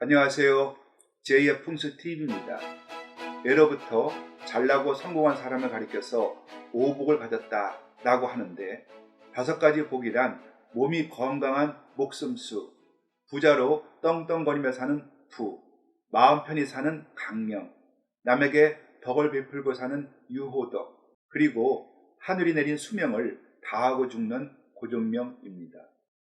안녕하세요. 제2의 풍수TV입니다. 예로부터 잘나고 성공한 사람을 가리켜서 오복을 가졌다 라고 하는데, 5가지 복이란 몸이 건강한 목숨수, 부자로 떵떵거리며 사는 부, 마음 편히 사는 강명, 남에게 덕을 베풀고 사는 유호덕, 그리고 하늘이 내린 수명을 다하고 죽는 고존명입니다.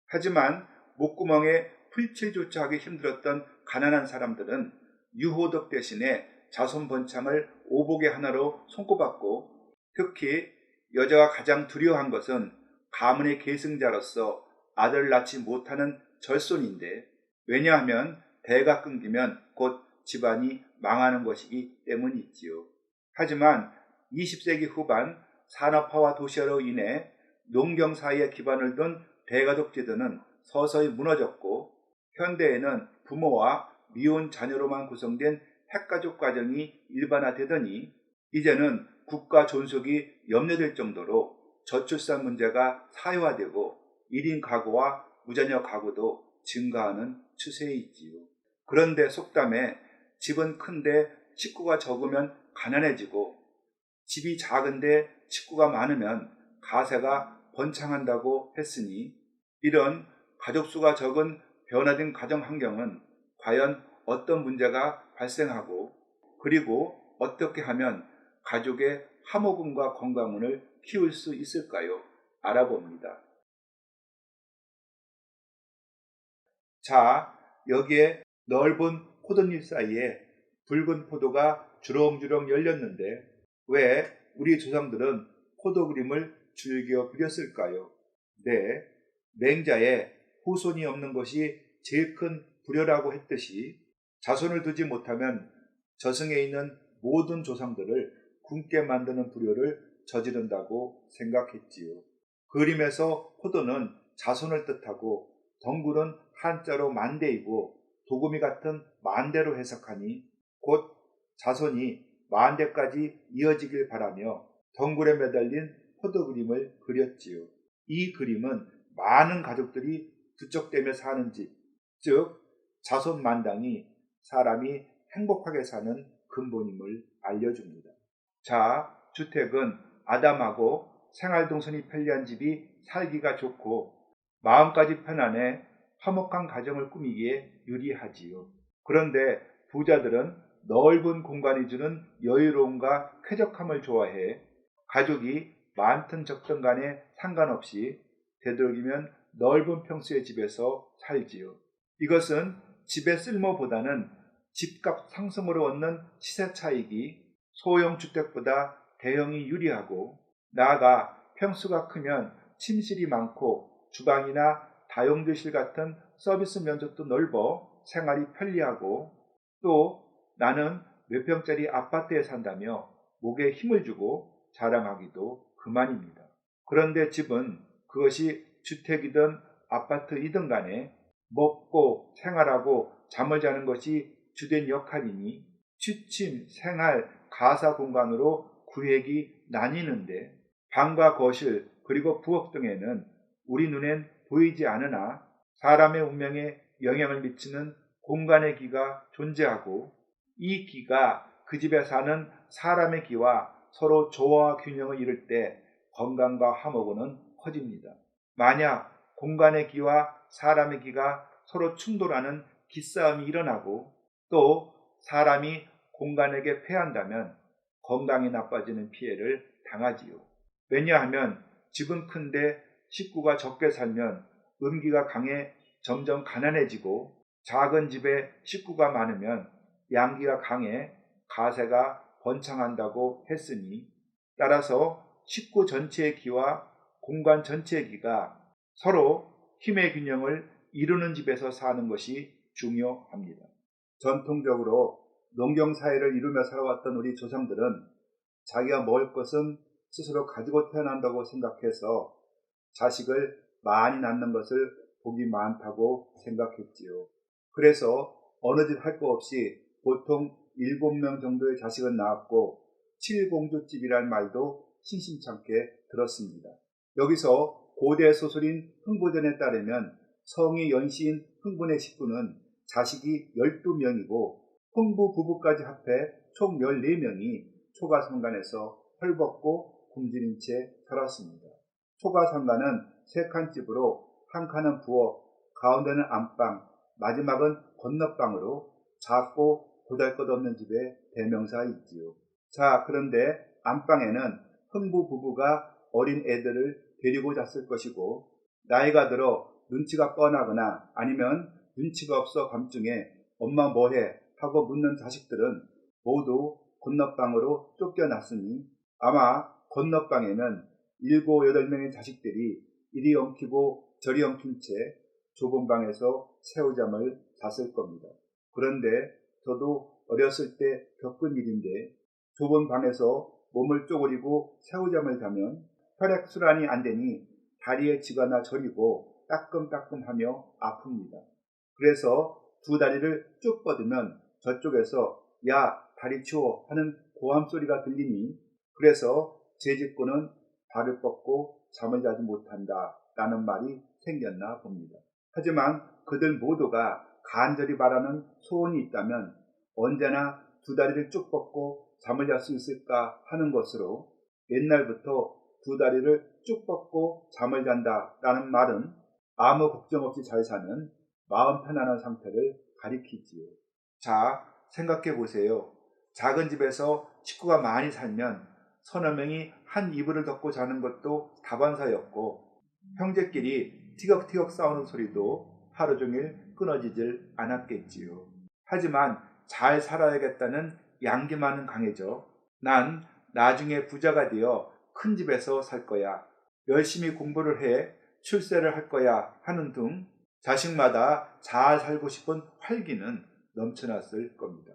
하지만 목구멍에 풀칠조차 하기 힘들었던 가난한 사람들은 유호덕 대신에 자손 번창을 오복의 하나로 손꼽았고, 특히 여자가 가장 두려워한 것은 가문의 계승자로서 아들을 낳지 못하는 절손인데, 왜냐하면 대가 끊기면 곧 집안이 망하는 것이기 때문이지요. 하지만 20세기 후반 산업화와 도시화로 인해 농경 사회에 기반을 둔 대가족 제도는 서서히 무너졌고, 현대에는 부모와 미혼 자녀로만 구성된 핵가족 가정이 일반화되더니, 이제는 국가 존속이 염려될 정도로 저출산 문제가 사회화되고 1인 가구와 무자녀 가구도 증가하는 추세에 있지요. 그런데 속담에 집은 큰데 식구가 적으면 가난해지고, 집이 작은데 식구가 많으면 가세가 번창한다고 했으니, 이런 가족수가 적은 변화된 가정 환경은 과연 어떤 문제가 발생하고, 그리고 어떻게 하면 가족의 화목음과 건강운을 키울 수 있을까요? 알아봅니다. 자, 여기에 넓은 포도잎 사이에 붉은 포도가 주렁주렁 열렸는데, 왜 우리 조상들은 포도 그림을 즐겨 그렸을까요? 네, 맹자에 후손이 없는 것이 제일 큰 불효라고 했듯이, 자손을 두지 못하면 저승에 있는 모든 조상들을 굶게 만드는 불효를 저지른다고 생각했지요. 그림에서 포도는 자손을 뜻하고, 덩굴은 한자로 만대이고 도구미 같은 만대로 해석하니, 곧 자손이 만대까지 이어지길 바라며 덩굴에 매달린 포도 그림을 그렸지요. 이 그림은 많은 가족들이 부쩍대며 사는 집, 즉 자손 만당이 사람이 행복하게 사는 근본임을 알려줍니다. 자, 주택은 아담하고 생활동선이 편리한 집이 살기가 좋고 마음까지 편안해 화목한 가정을 꾸미기에 유리하지요. 그런데 부자들은 넓은 공간이 주는 여유로움과 쾌적함을 좋아해 가족이 많든 적든 간에 상관없이 되도록이면 넓은 평수의 집에서 살지요. 이것은 집의 쓸모보다는 집값 상승으로 얻는 시세 차익이 소형 주택보다 대형이 유리하고, 나아가 평수가 크면 침실이 많고 주방이나 다용도실 같은 서비스 면적도 넓어 생활이 편리하고, 또 나는 몇 평짜리 아파트에 산다며 목에 힘을 주고 자랑하기도 그만입니다. 그런데 집은 그것이 주택이든 아파트이든 간에 먹고 생활하고 잠을 자는 것이 주된 역할이니, 취침, 생활, 가사 공간으로 구획이 나뉘는데, 방과 거실 그리고 부엌 등에는 우리 눈엔 보이지 않으나 사람의 운명에 영향을 미치는 공간의 기가 존재하고, 이 기가 그 집에 사는 사람의 기와 서로 조화와 균형을 이룰 때 건강과 화목은 커집니다. 만약 공간의 기와 사람의 기가 서로 충돌하는 기싸움이 일어나고, 또 사람이 공간에게 패한다면 건강이 나빠지는 피해를 당하지요. 왜냐하면 집은 큰데 식구가 적게 살면 음기가 강해 점점 가난해지고, 작은 집에 식구가 많으면 양기가 강해 가세가 번창한다고 했으니, 따라서 식구 전체의 기와 공간 전체의 기가 서로 힘의 균형을 이루는 집에서 사는 것이 중요합니다. 전통적으로 농경사회를 이루며 살아왔던 우리 조상들은 자기가 먹을 것은 스스로 가지고 태어난다고 생각해서 자식을 많이 낳는 것을 복이 많다고 생각했지요. 그래서 어느 집 할 거 없이 보통 7명 정도의 자식은 낳았고, 칠공주집이란 말도 신심찮게 들었습니다. 여기서 고대 소설인 흥보전에 따르면 성이 연시인 흥분의 식구는 자식이 12명이고 흥부 부부까지 합해 총 14명이 초가상간에서 헐벗고 굶주린 채 살았습니다. 초가상간은 3칸 집으로 한 칸은 부엌, 가운데는 안방, 마지막은 건너방으로 작고 보잘것없는 집의 대명사이지요. 자, 그런데 안방에는 흥부 부부가 어린 애들을 데리고 잤을 것이고, 나이가 들어 눈치가 뻔하거나 아니면 눈치가 없어 밤중에 엄마 뭐해? 하고 묻는 자식들은 모두 건너방으로 쫓겨났으니 아마 건너방에는 7, 8명의 자식들이 이리 엉키고 저리 엉킨 채 좁은 방에서 새우잠을 잤을 겁니다. 그런데 저도 어렸을 때 겪은 일인데 좁은 방에서 몸을 쪼그리고 새우잠을 자면 혈액순환이 안 되니 다리에 쥐가 저리고 따끔따끔하며 아픕니다. 그래서 두 다리를 쭉 뻗으면 저쪽에서 야 다리 치워 하는 고함 소리가 들리니 그래서 제 직구는 발을 뻗고 잠을 자지 못한다 라는 말이 생겼나 봅니다. 하지만 그들 모두가 간절히 바라는 소원이 있다면 언제나 두 다리를 쭉 뻗고 잠을 잘 수 있을까 하는 것으로 옛날부터 두 다리를 쭉 뻗고 잠을 잔다 라는 말은 아무 걱정 없이 잘 사는 마음 편안한 상태를 가리키지요. 자, 생각해 보세요. 작은 집에서 식구가 많이 살면 서너 명이 한 이불을 덮고 자는 것도 다반사였고 형제끼리 티격태격 싸우는 소리도 하루 종일 끊어지질 않았겠지요. 하지만 잘 살아야겠다는 양기만은 강해져 난 나중에 부자가 되어 큰 집에서 살 거야. 열심히 공부를 해 출세를 할 거야 하는 등 자식마다 잘 살고 싶은 활기는 넘쳐났을 겁니다.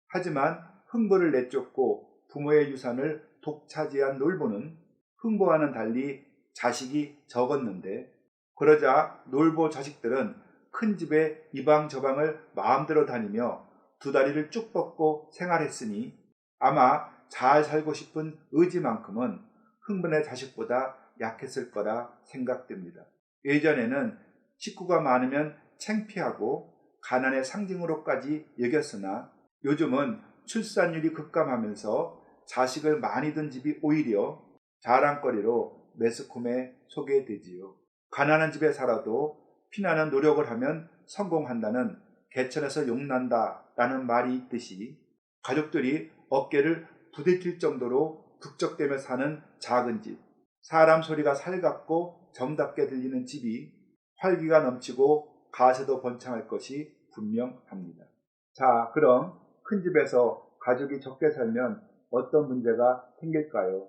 하지만 흥부를 내쫓고 부모의 유산을 독차지한 놀부는 흥부와는 달리 자식이 적었는데 그러자 놀부 자식들은 큰 집에 이방저방을 마음대로 다니며 두 다리를 쭉 뻗고 생활했으니 아마 잘 살고 싶은 의지만큼은 흥분의 자식보다 약했을 거라 생각됩니다. 예전에는 식구가 많으면 창피하고 가난의 상징으로까지 여겼으나 요즘은 출산율이 급감하면서 자식을 많이 둔 집이 오히려 자랑거리로 매스컴에 소개되지요. 가난한 집에 살아도 피나는 노력을 하면 성공한다는 개천에서 용난다 라는 말이 있듯이 가족들이 어깨를 부딪힐 정도로 북적대며 사는 작은 집, 사람 소리가 살갑고 정답게 들리는 집이 활기가 넘치고 가세도 번창할 것이 분명합니다. 자, 그럼 큰 집에서 가족이 적게 살면 어떤 문제가 생길까요?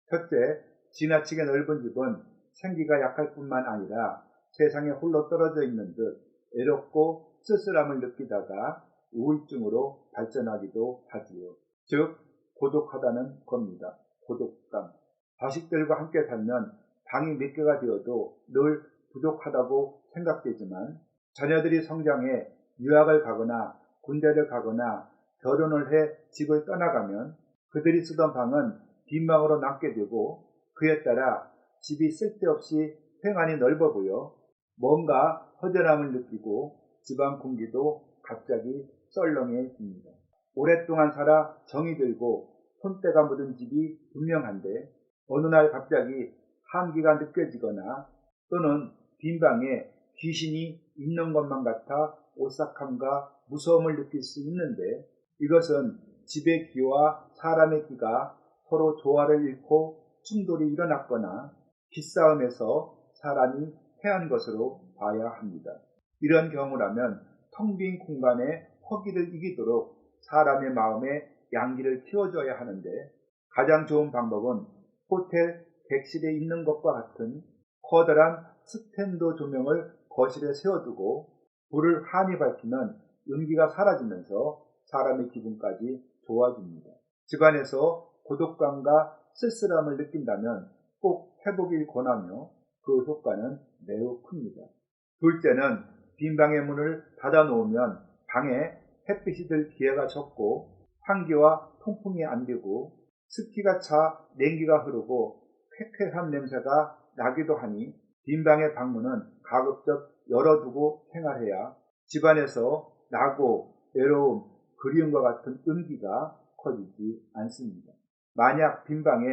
첫째, 지나치게 넓은 집은 생기가 약할 뿐만 아니라 세상에 홀로 떨어져 있는 듯 외롭고 쓸쓸함을 느끼다가 우울증으로 발전하기도 하지요. 즉, 고독하다는 겁니다. 고독감. 자식들과 함께 살면 방이 몇 개가 되어도 늘 부족하다고 생각되지만 자녀들이 성장해 유학을 가거나 군대를 가거나 결혼을 해 집을 떠나가면 그들이 쓰던 방은 빈 방으로 남게 되고 그에 따라 집이 쓸데없이 횡하니 넓어 보여 뭔가 허전함을 느끼고 집안 공기도 갑자기 썰렁해집니다. 오랫동안 살아 정이 들고 손때가 묻은 집이 분명한데 어느 날 갑자기 한기가 느껴지거나 또는 빈방에 귀신이 있는 것만 같아 오싹함과 무서움을 느낄 수 있는데 이것은 집의 기와 사람의 기가 서로 조화를 잃고 충돌이 일어났거나 기싸움에서 사람이 패한 것으로 봐야 합니다. 이런 경우라면 텅 빈 공간에 허기를 이기도록 사람의 마음에 양기를 키워줘야 하는데 가장 좋은 방법은 호텔 객실에 있는 것과 같은 커다란 스탠드 조명을 거실에 세워두고 불을 환히 밝히면 음기가 사라지면서 사람의 기분까지 좋아집니다. 집안에서 고독감과 쓸쓸함을 느낀다면 꼭 해보길 권하며 그 효과는 매우 큽니다. 둘째는 빈 방의 문을 닫아 놓으면 방에 햇빛이 들 기회가 적고 환기와 통풍이 안 되고 습기가 차 냉기가 흐르고 쾌쾌한 냄새가 나기도 하니 빈 방의 방문은 가급적 열어두고 생활해야 집안에서 나고 외로움, 그리움과 같은 음기가 커지지 않습니다. 만약 빈방에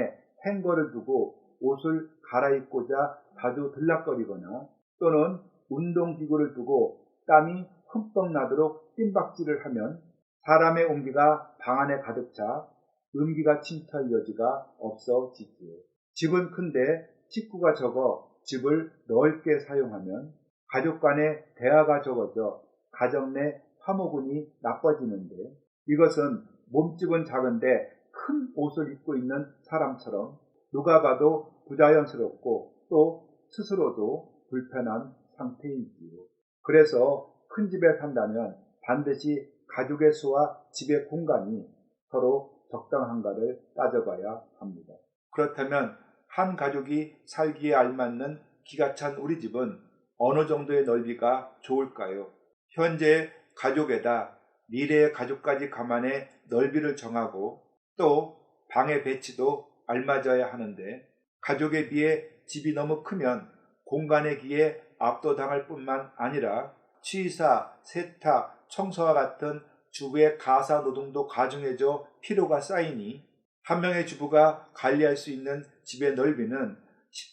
행거를 두고 옷을 갈아입고자 자주 들락거리거나 또는 운동기구를 두고 땀이 흠뻑 나도록 뜀박질을 하면 사람의 온기가 방 안에 가득 차 음기가 침투할 여지가 없어지지요. 집은 큰데 식구가 적어 집을 넓게 사용하면 가족 간의 대화가 적어져 가정 내 화목운이 나빠지는데, 이것은 몸집은 작은데 큰 옷을 입고 있는 사람처럼 누가 봐도 부자연스럽고 또 스스로도 불편한 상태이지요. 그래서 큰 집에 산다면 반드시 가족의 수와 집의 공간이 서로 적당한가를 따져봐야 합니다. 그렇다면 한 가족이 살기에 알맞는 기가 찬 우리 집은 어느 정도의 넓이가 좋을까요? 현재의 가족에다 미래의 가족까지 감안해 넓이를 정하고 또 방의 배치도 알맞아야 하는데, 가족에 비해 집이 너무 크면 공간의 기에 압도당할 뿐만 아니라 취사, 세탁, 청소와 같은 주부의 가사 노동도 가중해져 피로가 쌓이니 한 명의 주부가 관리할 수 있는 집의 넓이는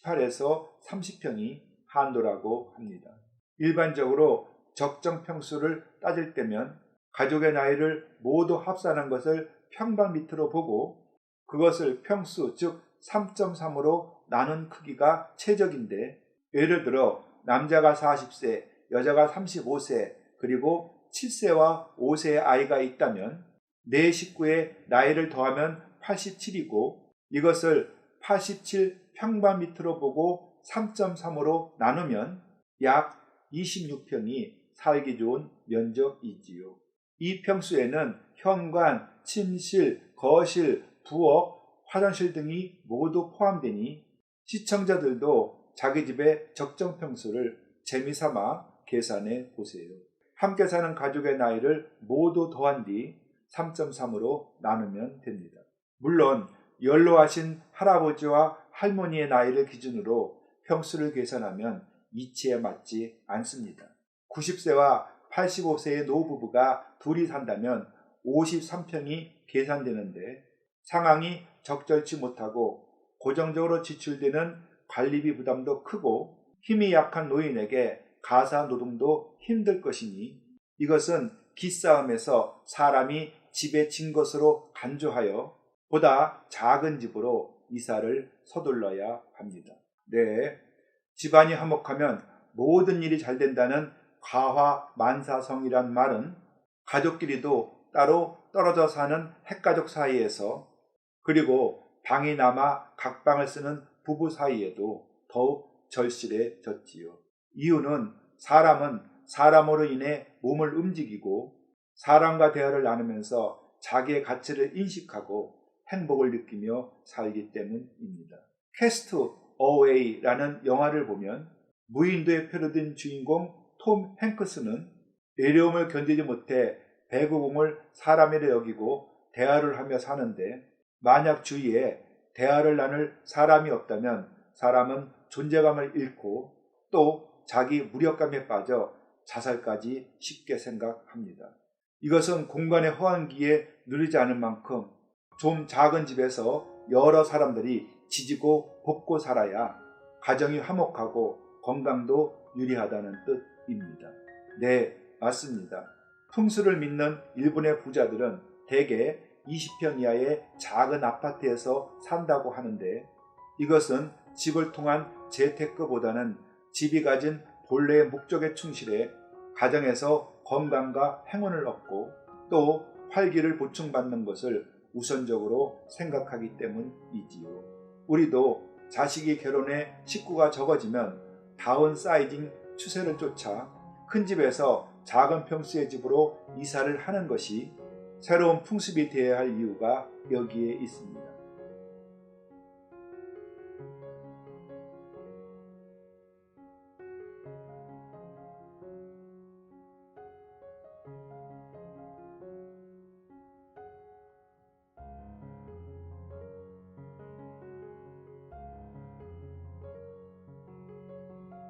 18에서 30평이 한도라고 합니다. 일반적으로 적정 평수를 따질 때면 가족의 나이를 모두 합산한 것을 평방미터로 보고 그것을 평수 즉 3.3으로 나눈 크기가 최적인데, 예를 들어 남자가 40세, 여자가 35세, 그리고 7세와 5세의 아이가 있다면 네 식구의 나이를 더하면 87이고 이것을 87 평방미터로 보고 3.3으로 나누면 약 26평이 살기 좋은 면적이지요. 이 평수에는 현관, 침실, 거실, 부엌, 화장실 등이 모두 포함되니 시청자들도 자기 집의 적정 평수를 재미삼아 계산해 보세요. 함께 사는 가족의 나이를 모두 더한 뒤 3.3으로 나누면 됩니다. 물론 연로하신 할아버지와 할머니의 나이를 기준으로 평수를 계산하면 이치에 맞지 않습니다. 90세와 85세의 노부부가 둘이 산다면 53평이 계산되는데, 상황이 적절치 못하고 고정적으로 지출되는 관리비 부담도 크고 힘이 약한 노인에게 가사 노동도 힘들 것이니 이것은 기싸움에서 사람이 집에 진 것으로 간주하여 보다 작은 집으로 이사를 서둘러야 합니다. 네, 집안이 화목하면 모든 일이 잘 된다는 과화만사성이란 말은 가족끼리도 따로 떨어져 사는 핵가족 사이에서, 그리고 방이 남아 각 방을 쓰는 부부 사이에도 더욱 절실해졌지요. 이유는 사람은 사람으로 인해 몸을 움직이고 사람과 대화를 나누면서 자기의 가치를 인식하고 행복을 느끼며 살기 때문입니다. 캐스트 어웨이라는 영화를 보면 무인도에 표류된 주인공 톰 행크스는 외로움을 견디지 못해 배구공을 사람이라 여기고 대화를 하며 사는데, 만약 주위에 대화를 나눌 사람이 없다면 사람은 존재감을 잃고 또 자기 무력감에 빠져 자살까지 쉽게 생각합니다. 이것은 공간의 허황기에 누리지 않을 만큼 좀 작은 집에서 여러 사람들이 지지고 볶고 살아야 가정이 화목하고 건강도 유리하다는 뜻입니다. 네, 맞습니다. 풍수를 믿는 일본의 부자들은 대개 20평 이하의 작은 아파트에서 산다고 하는데, 이것은 집을 통한 재테크보다는 집이 가진 본래의 목적에 충실해 가정에서 건강과 행운을 얻고 또 활기를 보충받는 것을 우선적으로 생각하기 때문이지요. 우리도 자식이 결혼해 식구가 적어지면 다운사이징 추세를 쫓아 큰 집에서 작은 평수의 집으로 이사를 하는 것이 새로운 풍습이 되어야 할 이유가 여기에 있습니다.